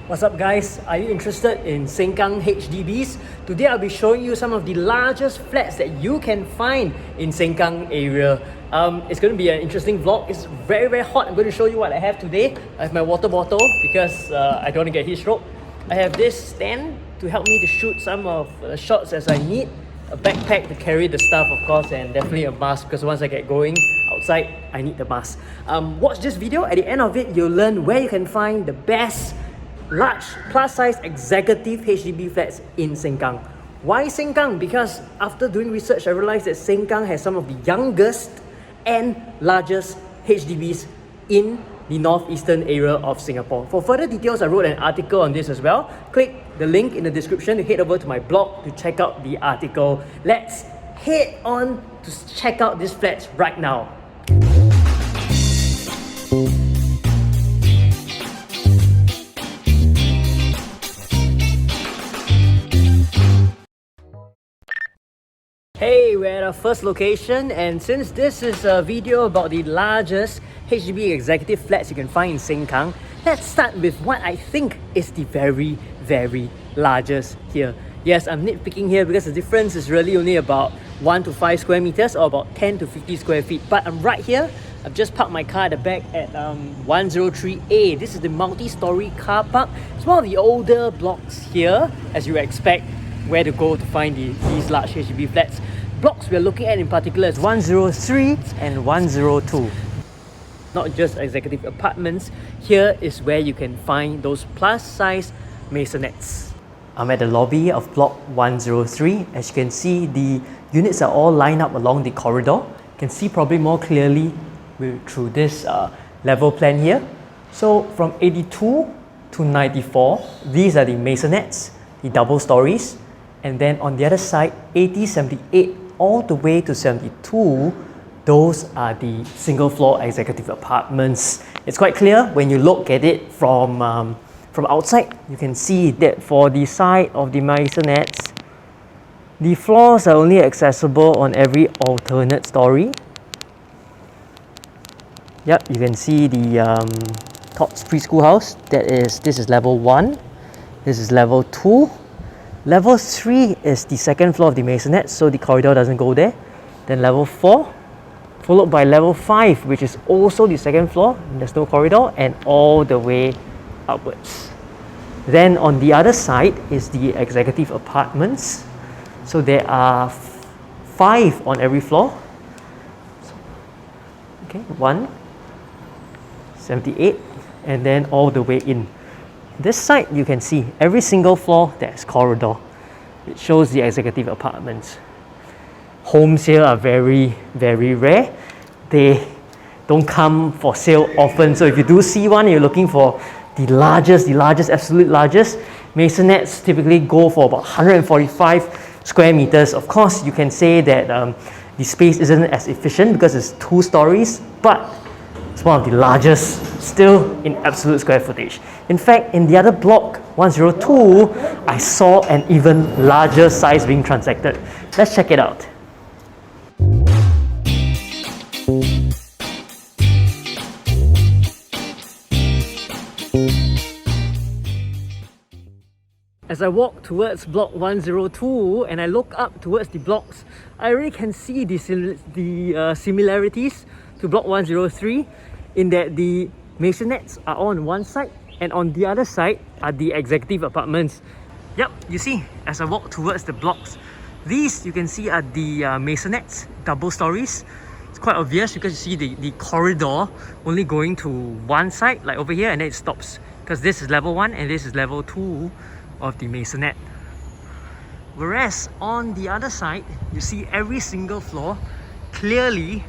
What's up guys? Are you interested in Sengkang HDBs? Today I'll be showing you some of the largest flats that you can find in Sengkang area. It's going to be an interesting vlog. It's very hot. I'm going to show you what I have today. I have my water bottle because I don't want to get heat stroke. I have this stand to help me to shoot some of the shots as I need. A backpack to carry the stuff of course, and definitely a mask because once I get going outside, I need the mask. Watch this video. At the end of it, you'll learn where you can find the best large plus size executive HDB flats in Sengkang. Why Sengkang? Because after doing research, I realized that Sengkang has some of the youngest and largest HDBs in the northeastern area of Singapore. For further details, I wrote an article on this as well. Click the link in the description to head over to my blog to check out the article. Let's head on to check out these flats right now. Hey, we're at our first location, and since this is a video about the largest HDB executive flats you can find in Sengkang, let's start with what I think is the very largest here. Yes, I'm nitpicking here because the difference is really only about 1 to 5 square meters or about 10 to 50 square feet. But I'm right here. I've just parked my car at the back at 103A. This is the multi-story car park. It's one of the older blocks here, as you expect where to go to find these large HDB flats. Blocks we're looking at in particular is 103 and 102. Not just executive apartments, here is where you can find those plus size masonettes. I'm at the lobby of block 103. As you can see, the units are all lined up along the corridor. You can see probably more clearly through this level plan here. So from 82 to 94, these are the masonettes, the double stories. And then on the other side, 80, 78, all the way to 72, those are the single floor executive apartments. It's quite clear when you look at it from outside. You can see that for the side of the masonettes, the floors are only accessible on every alternate story. Yep, you can see the Tots preschool house. This is level 1. This is level 2. Level 3 is the second floor of the maisonette, so the corridor doesn't go there. Then level 4, followed by level 5, which is also the second floor, there's no corridor, and all the way upwards. Then on the other side is the executive apartments. So there are 5 on every floor. Okay, 1, 78, and then all the way in. This side, you can see every single floor there's corridor. It shows the executive apartments. Homes here are very rare. They don't come for sale often. So if you do see one, you're looking for the largest, absolute largest. Masonettes typically go for about 145 square meters. Of course, you can say that the space isn't as efficient because it's 2 stories, but it's one of the largest still in absolute square footage. In fact, in the other block, 102, I saw an even larger size being transacted. Let's check it out. As I walk towards block 102 and I look up towards the blocks, I really can see the similarities to block 103 in that the masonettes are on one side and on the other side are the executive apartments. Yep, you see, as I walk towards the blocks, these you can see are the masonettes, double stories. It's quite obvious because you see the corridor only going to one side, like over here, and then it stops because this is level 1 and this is level 2 of the masonette. Whereas on the other side, you see every single floor clearly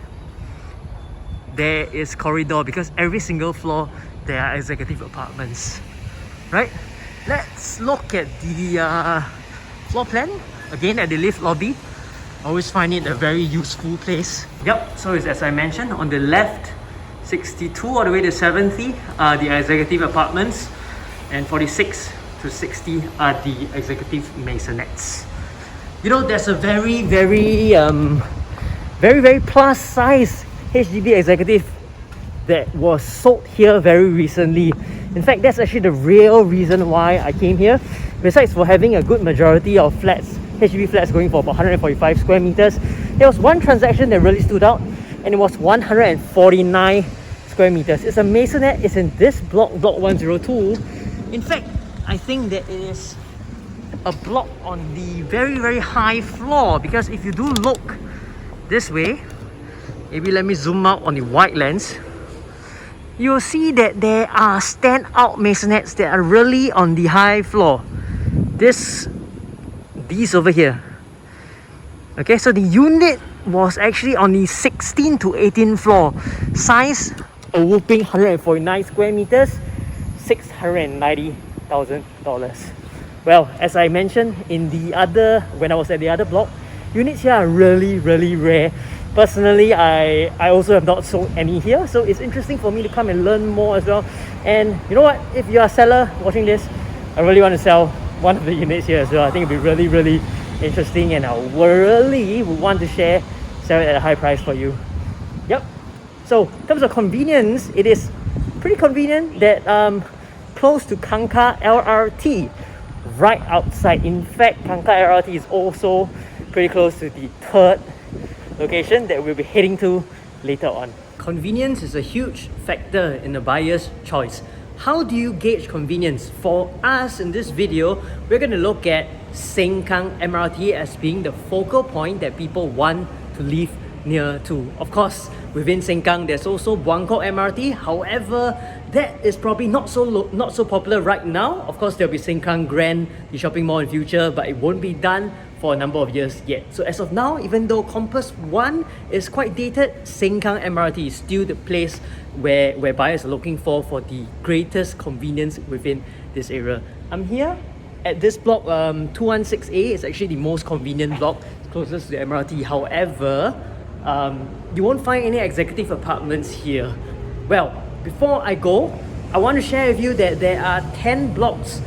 there is corridor because every single floor there are executive apartments, right? Let's look at the floor plan again at the lift lobby. I always find it a very useful place. Yep, so it's, as I mentioned, on the left 62 all the way to 70 are the executive apartments, and 46 to 60 are the executive masonettes. You know, there's a very plus size HDB executive that was sold here very recently. In fact, that's actually the real reason why I came here. Besides for having a good majority of flats, HDB flats going for about 145 square meters, there was one transaction that really stood out, and it was 149 square meters. It's a maisonette. It's in this block, block 102. In fact, I think that it is a block on the very high floor, because if you do look this way, maybe let me zoom out on the wide lens, you'll see that there are standout maisonettes that are really on the high floor. These over here. Okay, so the unit was actually on the 16 to 18 floor. Size, a whooping 149 square meters, $690,000. Well, as I mentioned when I was at the other block, units here are really rare. Personally, I also have not sold any here, so it's interesting for me to come and learn more as well. And you know what, if you're a seller watching this, I really want to sell one of the units here as well. I think it'd be really interesting, and I really would want to sell it at a high price for you. Yep. So in terms of convenience, it is pretty convenient that close to Kangkar LRT, right outside. In fact, Kangkar LRT is also pretty close to the third location that we'll be heading to later on. Convenience is a huge factor in the buyer's choice. How do you gauge convenience? For us in this video, we're going to look at Sengkang MRT as being the focal point that people want to live near to. Of course, within Sengkang, there's also Buangkok MRT. However, that is probably not so popular right now. Of course, there'll be Sengkang Grand, the shopping mall in future, but it won't be done for a number of years yet. So as of now, even though Compass 1 is quite dated, Sengkang MRT is still the place where buyers are looking for the greatest convenience within this area. I'm here at this block 216A. It's actually the most convenient block, closest to the MRT. However, you won't find any executive apartments here. Well, before I go, I want to share with you that there are 10 blocks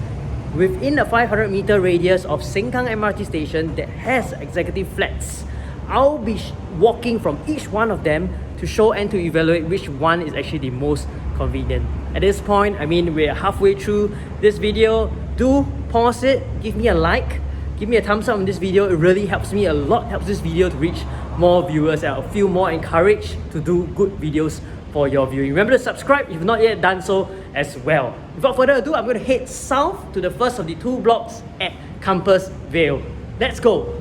within a 500 meter radius of Sengkang MRT station that has executive flats. I'll be walking from each one of them to show and to evaluate which one is actually the most convenient. At this point, I mean, we're halfway through this video. Do pause it, give me a like, give me a thumbs up on this video. It really helps me a lot, helps this video to reach more viewers, and I'll feel more encouraged to do good videos for your viewing. Remember to subscribe if you've not yet done so as well. Without further ado, I'm going to head south to the first of the two blocks at Compass Vale. Let's go!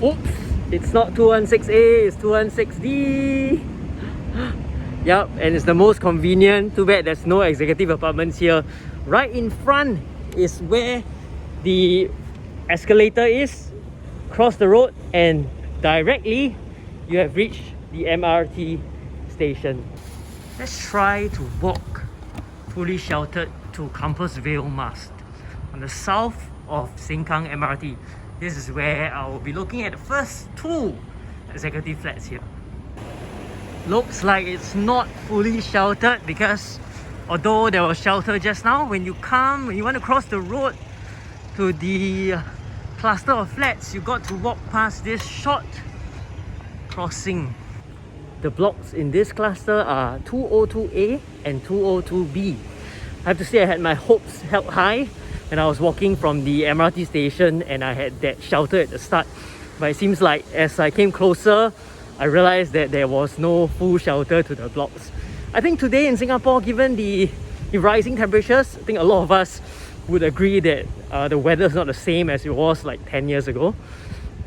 Oops, it's not 216A, it's 216D. Yep, and it's the most convenient. Too bad there's no executive apartments here. Right in front is where the escalator is. Cross the road and directly you have reached the MRT station. Let's try to walk fully sheltered to Compass Vale Mast on the south of Sengkang MRT. This is where I will be looking at the first two executive flats here. Looks like it's not fully sheltered because although there was shelter just now, when you want to cross the road to the cluster of flats, you got to walk past this short crossing. The blocks in this cluster are 202A and 202B. I have to say I had my hopes held high when I was walking from the MRT station and I had that shelter at the start. But it seems like as I came closer, I realized that there was no full shelter to the blocks. I think today in Singapore, given the rising temperatures, I think a lot of us would agree that the weather is not the same as it was like 10 years ago.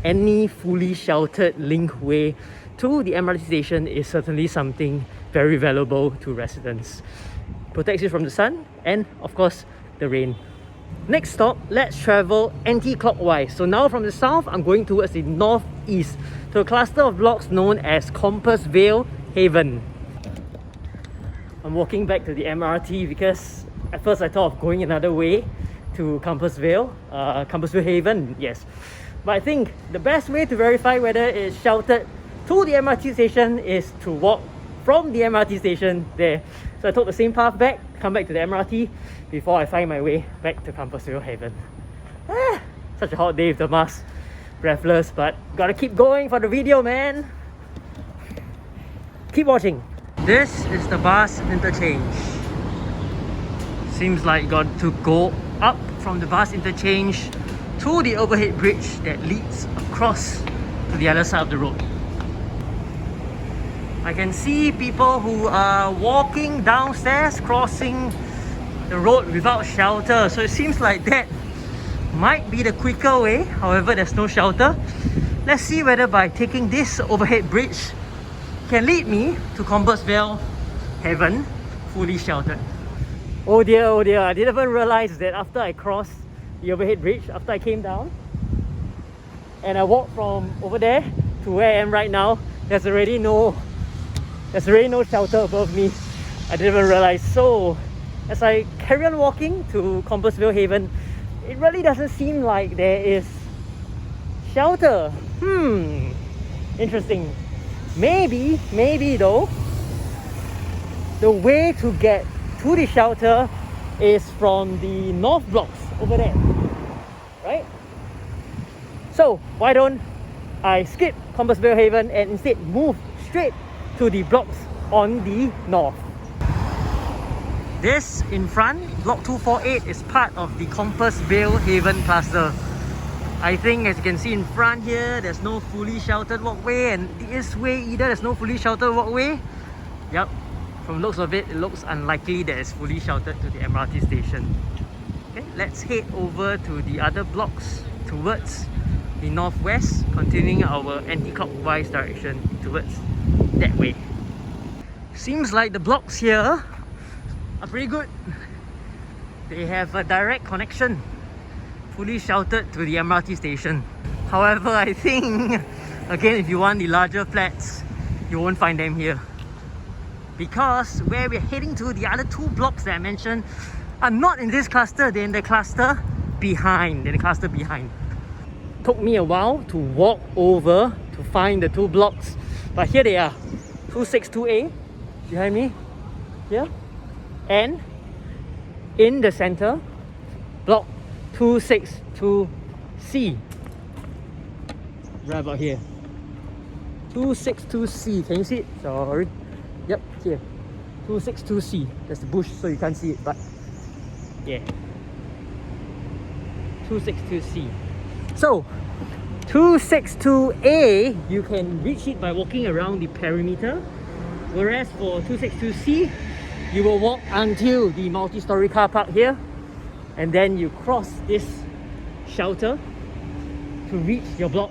Any fully sheltered link way to the MRT station is certainly something very valuable to residents. Protects you from the sun and of course the rain. Next stop, let's travel anti-clockwise. So now from the south, I'm going towards the northeast to a cluster of blocks known as Compass Vale Haven. I'm walking back to the MRT because at first I thought of going another way to Compass Vale Haven, yes. But I think the best way to verify whether it's sheltered to the MRT station is to walk from the MRT station there. So I took the same path back, come back to the MRT before I find my way back to Compass Vale Haven. Such a hot day with the mask. breathless, but gotta keep going for the video, man. Keep watching. This is the bus interchange. Seems like got to go up from the bus interchange to the overhead bridge that leads across to the other side of the road. I can see people who are walking downstairs, crossing the road without shelter. So it seems like that might be the quicker way. However, there's no shelter. Let's see whether by taking this overhead bridge can lead me to Compassville Heaven, fully sheltered. Oh dear, I didn't even realize that after I crossed the overhead bridge, after I came down and I walked from over there to where I am right now, there's already no shelter above me. I didn't even realize. So as I carry on walking to Compassville Haven, it really doesn't seem like there is shelter. Interesting. Maybe though, the way to get to the shelter is from the north blocks over there, right? So why don't I skip Compassville Haven and instead move straight to the blocks on the north. This in front, block 248, is part of the Compassville Haven cluster. I think as you can see in front here, there's no fully sheltered walkway, and this way either there's no fully sheltered walkway. Yep, from looks of it, it looks unlikely that it's fully sheltered to the MRT station. Okay, let's head over to the other blocks towards the northwest, continuing our anti-clockwise direction towards that way. Seems like the blocks here are pretty good. They have a direct connection, fully sheltered to the MRT station. However, I think, again, if you want the larger flats, you won't find them here. Because where we're heading to, the other two blocks that I mentioned are not in this cluster, they're in the cluster behind. Took me a while to walk over to find the two blocks, but here they are. 262A behind me here, and in the center, block 262C right about here. 262C, can you see it? Sorry. Yep, here. 262C. There's the bush so you can't see it, but yeah. 262C. So 262A, you can reach it by walking around the perimeter, whereas for 262C, you will walk until the multi-story car park here, and then you cross this shelter to reach your block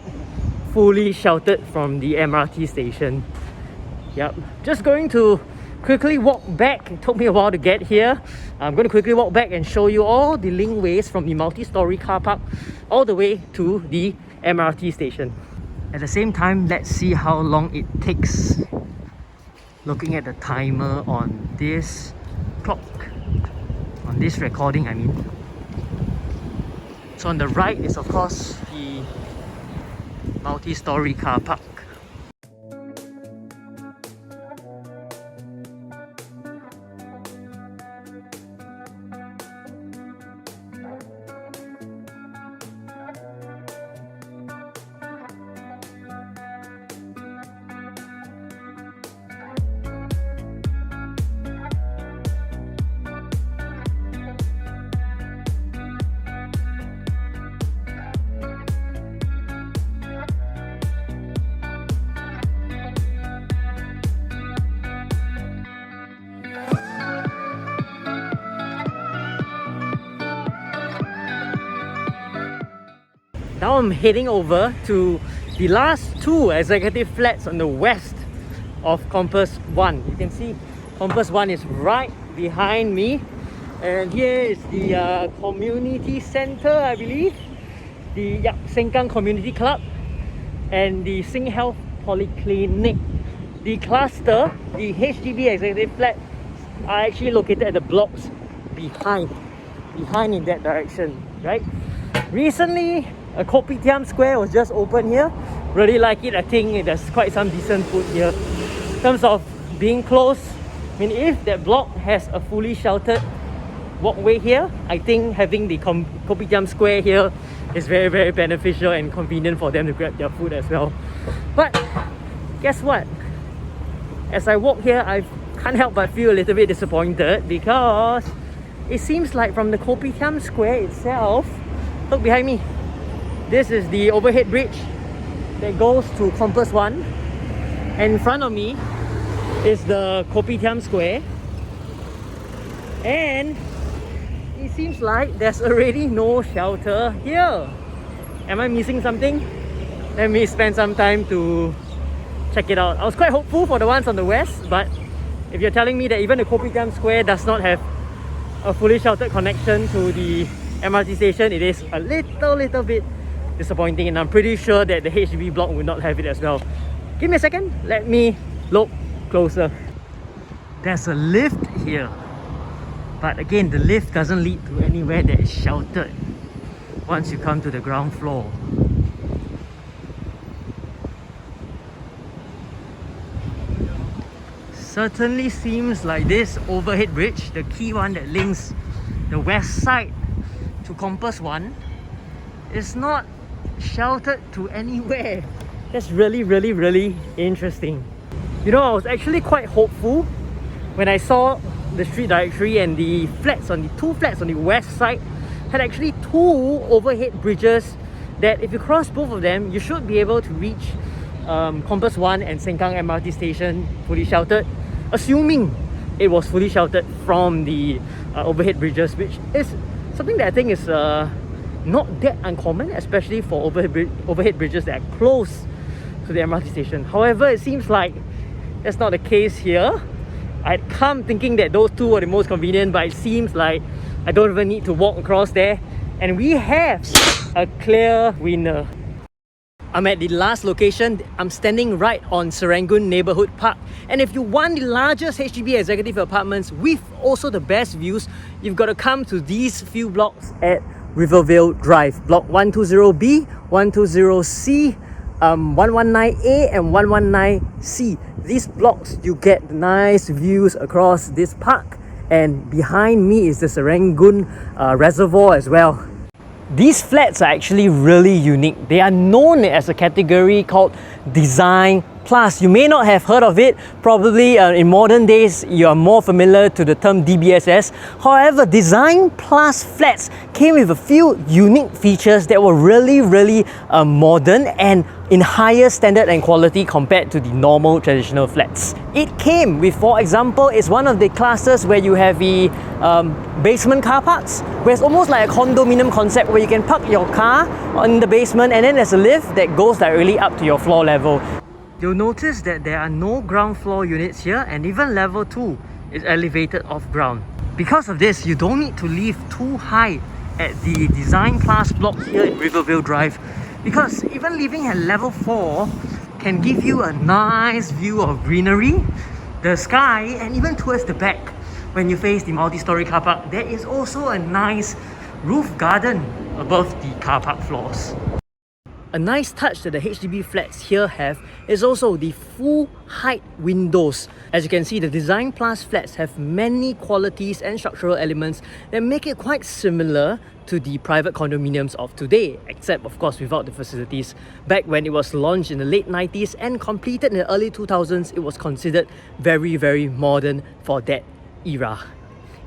fully sheltered from the MRT station. Yep, just going to quickly walk back. It took me a while to get here. I'm going to quickly walk back and show you all the link ways from the multi-story car park all the way to the MRT station. At the same time, let's see how long it takes. Looking at the timer on this clock, on this recording I mean. So on the right is of course the multi-story car park. Now I'm heading over to the last two executive flats on the west of Compass 1. You can see Compass 1 is right behind me, and here is the community center, I believe, the Sengkang Community Club, and the Sing Health Polyclinic. The cluster, the HDB executive flats, are actually located at the blocks behind in that direction, right? Recently, a Kopitiam Square was just opened here. Really like it. I think there's quite some decent food here. In terms of being close, I mean, if that block has a fully sheltered walkway here, I think having the Kopitiam Square here it's very, very beneficial and convenient for them to grab their food as well. But guess what? As I walk here, I can't help but feel a little bit disappointed because it seems like from the Kopitiam Square itself, look behind me, this is the overhead bridge that goes to Compass 1, and in front of me is the Kopitiam Square, and it seems like there's already no shelter here. Am I missing something? Let me spend some time to check it out. I was quite hopeful for the ones on the west, but if you're telling me that even the Kopitiam Square does not have a fully sheltered connection to the MRT station, it is a little bit disappointing, and I'm pretty sure that the HDB block will not have it as well. Give me a second, let me look closer. There's a lift here, but again, the lift doesn't lead to anywhere that is sheltered once you come to the ground floor. Certainly seems like this overhead bridge, the key one that links the west side to Compass 1, is not sheltered to anywhere. That's really interesting. You know, I was actually quite hopeful when I saw the street directory and the flats on the two flats on the west side had actually two overhead bridges that if you cross both of them, you should be able to reach Compass 1 and Sengkang MRT station fully sheltered, assuming it was fully sheltered from the overhead bridges, which is something that I think is not that uncommon, especially for overhead bridges that are close to the MRT station. However, it seems like that's not the case here. I'd come thinking that those two were the most convenient, but it seems like I don't even need to walk across there, and we have a clear winner. I'm at the last location. I'm standing right on Serangoon Neighbourhood Park, and if you want the largest HDB executive apartments with also the best views, you've got to come to these few blocks at Rivervale Drive, Block 120B, 120C, 119A and 119C. These blocks, you get nice views across this park, and behind me is the Serangoon Reservoir as well. These flats are actually really unique. They are known as a category called Design Plus. You may not have heard of it. Probably in modern days, you are more familiar to the term DBSS. However, Design Plus flats came with a few unique features that were really modern and in higher standard and quality compared to the normal traditional flats. It came with, for example, it's one of the classes where you have the basement car parks, where it's almost like a condominium concept where you can park your car in the basement and then there's a lift that goes directly up to your floor level. You'll notice that there are no ground floor units here, and even level 2 is elevated off ground. Because of this, you don't need to live too high at the Design Plus block here in Rivervale Drive, because even living at level 4 can give you a nice view of greenery, the sky, and even towards the back when you face the multi-story car park, there is also a nice roof garden above the car park floors. A nice touch that the HDB flats here have is also the full height windows. As you can see, the Design Plus flats have many qualities and structural elements that make it quite similar to the private condominiums of today, except of course without the facilities. Back when it was launched in the late 90s and completed in the early 2000s, it was considered very modern for that era.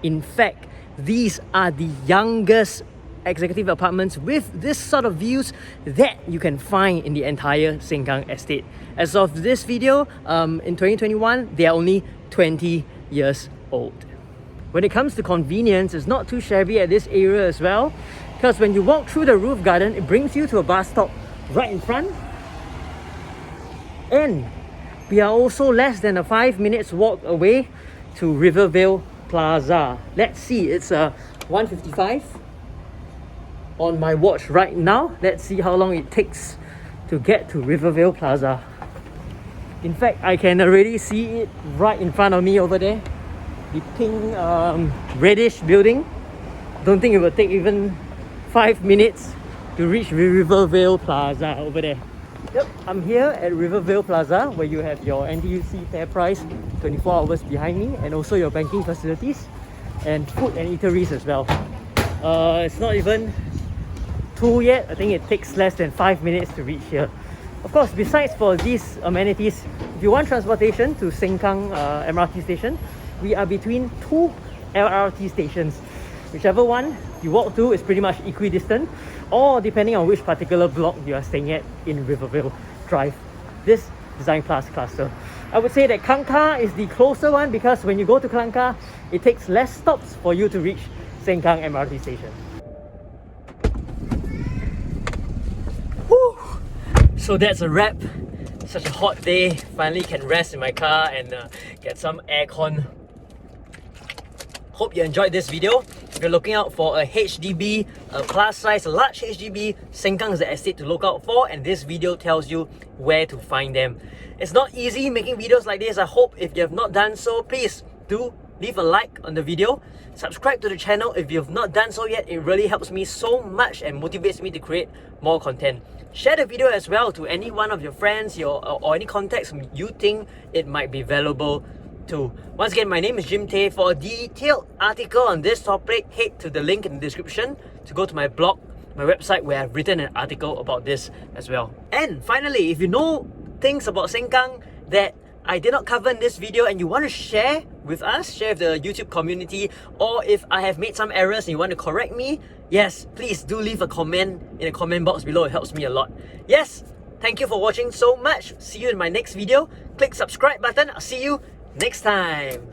In fact, these are the youngest executive apartments with this sort of views that you can find in the entire Sengkang estate. As of this video, in 2021, they are only 20 years old. When it comes to convenience, it's not too shabby at this area as well, because when you walk through the roof garden, it brings you to a bus stop right in front, and we are also less than a 5 minutes walk away to Rivervale Plaza. Let's see, it's 1:55 on my watch right now. Let's see how long it takes to get to Rivervale Plaza. In fact, I can already see it right in front of me over there. The pink reddish building. Don't think it will take even 5 minutes to reach Rivervale Plaza over there. Yep, I'm here at Rivervale Plaza, where you have your NTUC FairPrice 24 hours behind me, and also your banking facilities and food and eateries as well. It's not even tool yet. I think it takes less than 5 minutes to reach here. Of course, besides for these amenities, if you want transportation to Sengkang MRT station, we are between 2 LRT stations. Whichever one you walk to is pretty much equidistant, or depending on which particular block you are staying at in Rivervale Drive, this Design Plus cluster. I would say that Kangkar is the closer one because when you go to Kangkar, it takes less stops for you to reach Sengkang MRT station. Whew. So that's a wrap. Such a hot day. Finally can rest in my car and get some aircon. Hope you enjoyed this video. If you're looking out for a HDB, a plus size, a large HDB, Sengkang is the estate to look out for, and this video tells you where to find them. It's not easy making videos like this. I hope if you have not done so, please do leave a like on the video. Subscribe to the channel if you have not done so yet. It really helps me so much and motivates me to create more content. Share the video as well to any one of your friends or any contacts you think it might be valuable to. Once again, my name is Jim Tay. For a detailed article on this topic, head to the link in the description to go to my blog, my website, where I've written an article about this as well. And finally, if you know things about Sengkang that I did not cover in this video and you want to share with us, share with the YouTube community, or if I have made some errors and you want to correct me, yes, please do leave a comment in the comment box below. It helps me a lot. Yes, thank you for watching so much. See you in my next video. Click subscribe button. I'll see you next time.